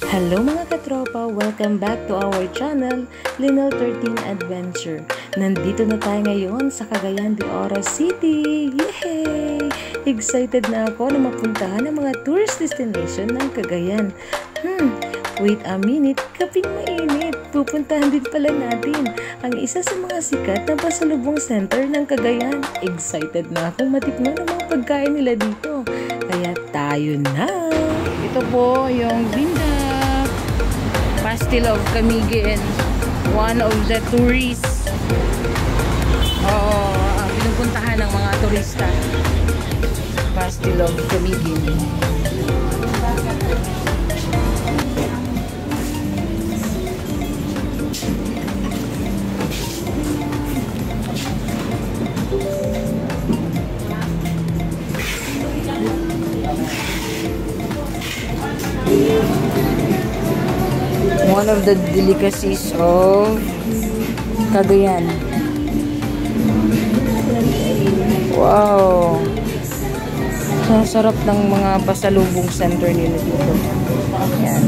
Hello mga katropa! Welcome back to our channel, Linel 13 Adventure. Nandito na tayo ngayon sa Cagayan de Oro City! Yay! Excited na ako na mapuntahan ang mga tourist destination ng Cagayan. Wait a minute, kaping mainit. Pupuntahan din pala natin ang isa sa mga sikat na pasalubong center ng Cagayan. Excited na akong matikman ang mga pagkain nila dito. Kaya tayo na! Ito po yung Binda Pastel of Camiguin, one of the tourists pinupuntahan ng mga turista. Pastel of Camiguin. One of the delicacies of Cagayan. Wow! Sarap ng mga pasalubong center nila dito. Ayan.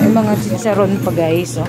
May mga chicharon pa guys. Oh.